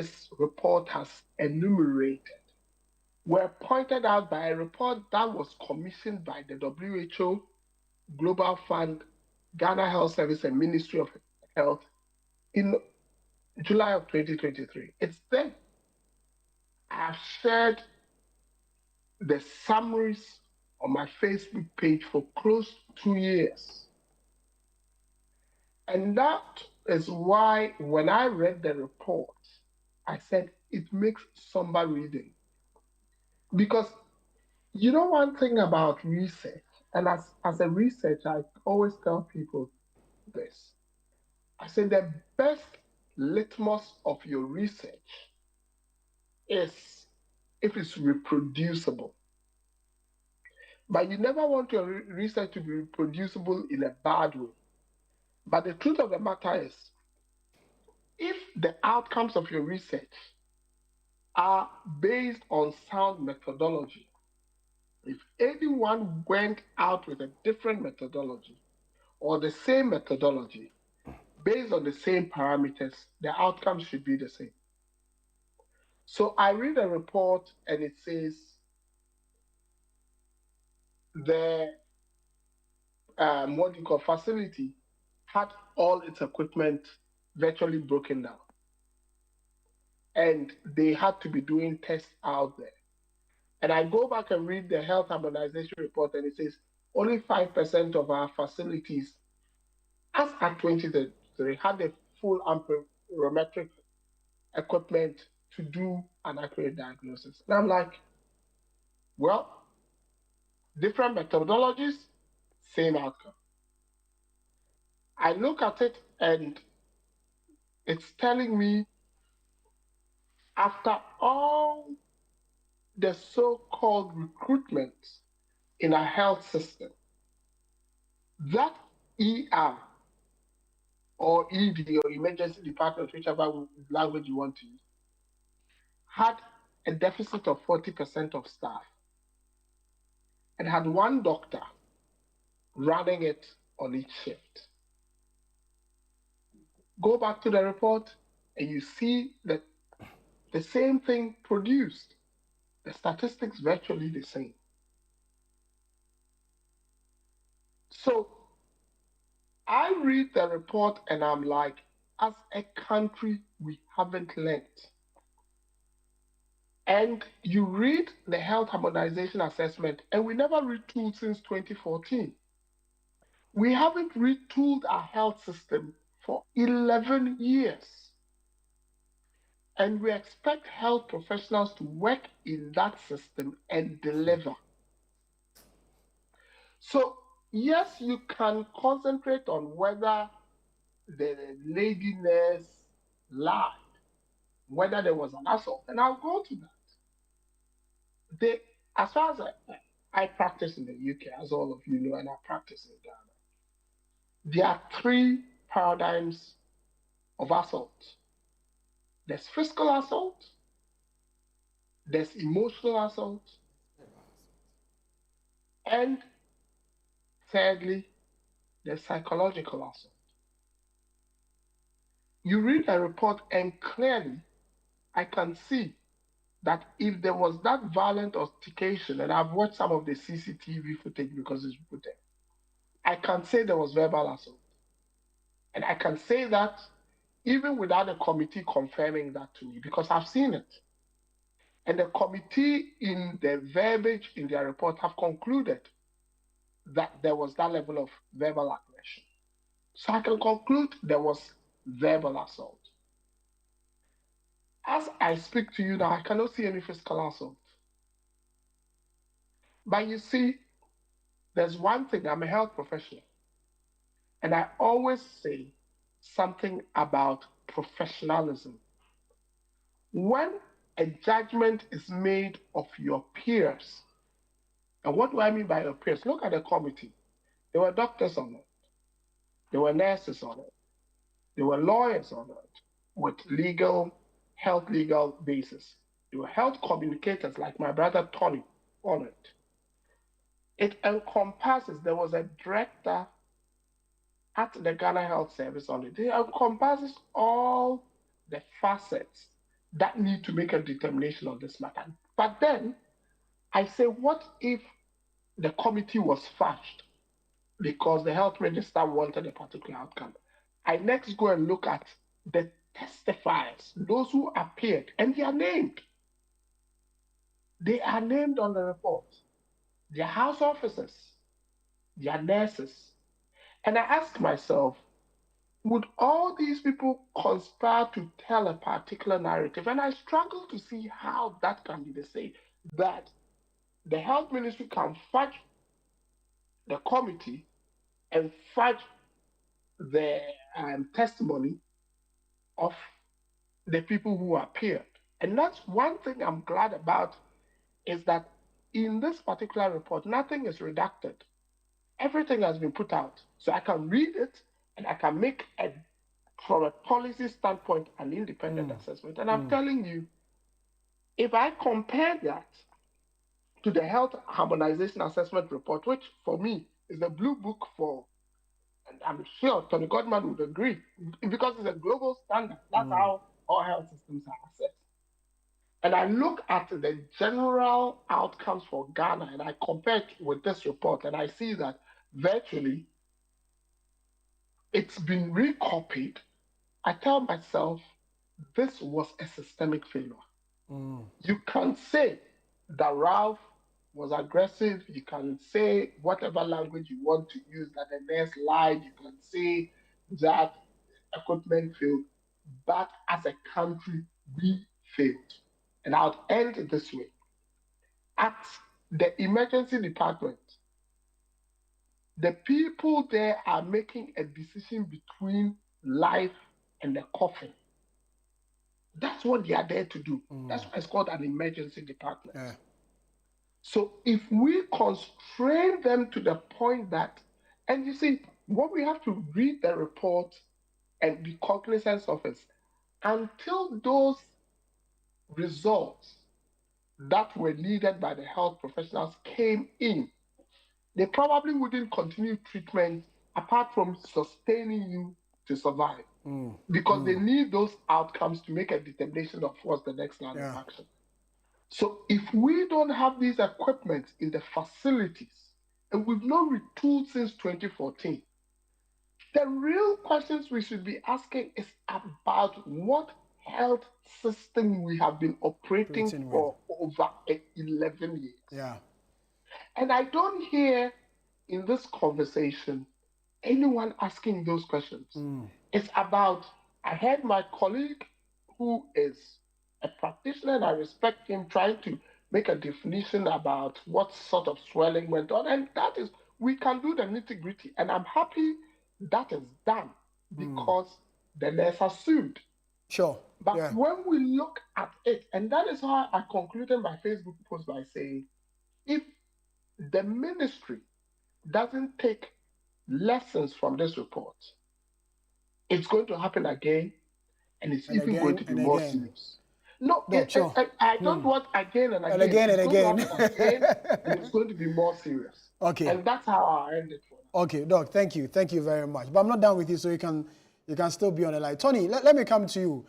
this report has enumerated were pointed out by a report that was commissioned by the WHO, Global Fund, Ghana Health Service, and Ministry of Health in July of 2023. It's there. I've shared the summaries on my Facebook page for close to 2 years. And that is why when I read the report, I said it makes somber reading. Because you know one thing about research, and as a researcher, I always tell people this. I say the best litmus of your research is if it's reproducible. But you never want your research to be reproducible in a bad way. But the truth of the matter is, if the outcomes of your research are based on sound methodology, if anyone went out with a different methodology or the same methodology based on the same parameters, the outcomes should be the same. So I read a report and it says the what you call facility had all its equipment virtually broken down. And they had to be doing tests out there. And I go back and read the health harmonization report, and it says only 5% of our facilities, as at 2023, had the full amperometric equipment to do an accurate diagnosis. And I'm like, well, different methodologies, same outcome. I look at it and it's telling me after all the so-called recruitment in a health system, that ER or ED or emergency department, whichever language you want to use, had a deficit of 40% of staff and had one doctor running it on each shift. Go back to the report and you see that the same thing produced. The statistics virtually the same. So I read the report and I'm like, as a country, we haven't learned. And you read the health harmonization assessment, and we never retooled since 2014. We haven't retooled our health system for 11 years. And we expect health professionals to work in that system and deliver. So, yes, you can concentrate on whether the lady nurse lied, whether there was an assault, and I'll go to that. As far as I practice in the UK, as all of you know, and I practice in Ghana, there are three paradigms of assault. There's physical assault, there's emotional assault, and thirdly, there's psychological assault. You read a report and clearly I can see that if there was that violent altercation, and I've watched some of the CCTV footage because it's put there, I can say there was verbal assault. And I can say that even without a committee confirming that to me, because I've seen it. And the committee in the verbiage in their report have concluded that there was that level of verbal aggression. So I can conclude there was verbal assault. As I speak to you now, I cannot see any physical assault. But you see, there's one thing, I'm a health professional, and I always say something about professionalism. When a judgment is made of your peers, and what do I mean by your peers? Look at the committee. There were doctors on it, there were nurses on it, there were lawyers on it with health legal basis. There were health communicators like my brother Tony on it. It encompasses, there was a director at the Ghana Health Service on it. It encompasses all the facets that need to make a determination on this matter. But then I say, what if the committee was fudged because the health minister wanted a particular outcome? I next go and look at the testifiers, those who appeared, and they are named. They are named on the report. They are house officers, they are nurses. And I ask myself, would all these people conspire to tell a particular narrative? And I struggle to see how that can be the same. That the health ministry can fudge the committee and fudge the testimony of the people who appeared. And that's one thing I'm glad about, is that in this particular report, nothing is redacted. Everything has been put out. So I can read it and I can make from a policy standpoint, an independent assessment. And I'm telling you, if I compare that to the Health Harmonization Assessment Report, which for me is the blue book for, and I'm sure Tony Godman would agree, because it's a global standard. That's how all health systems are assessed. And I look at the general outcomes for Ghana and I compare it with this report, and I see that virtually it's been recopied. I tell myself, this was a systemic failure. You can say that Ralph was aggressive. You can say whatever language you want to use, that the nurse lied. You can say that equipment failed. But as a country, we failed. And I'll end it this way. At the emergency department, the people there are making a decision between life and the coffin. That's what they are there to do. That's why it's called an emergency department. Yeah. So if we constrain them to the point that, and you see, what we have to read the report and be cognizant of it, until those results that were needed by the health professionals came in, they probably wouldn't continue treatment apart from sustaining you to survive. Because they need those outcomes to make a determination of what's the next line of action. So if we don't have these equipment in the facilities, and we've not retooled since 2014, the real questions we should be asking is about what health system we have been operating for over 11 years. Yeah. And I don't hear in this conversation anyone asking those questions. It's about, I heard my colleague who is a practitioner, and I respect him, trying to make a definition about what sort of swelling went on. And that is, we can do the nitty gritty. And I'm happy that is done because the nurse are sued. Sure. But when we look at it, and that is how I concluded my Facebook post by saying, if the ministry doesn't take lessons from this report, it's going to happen again, and it's even going to be more serious. No, I don't want again and again. And again. And it's going to be more serious. Okay. And that's how I end it for now. Okay, Doc, thank you. Thank you very much. But I'm not done with you, so you can still be on the line. Tony, let me come to you.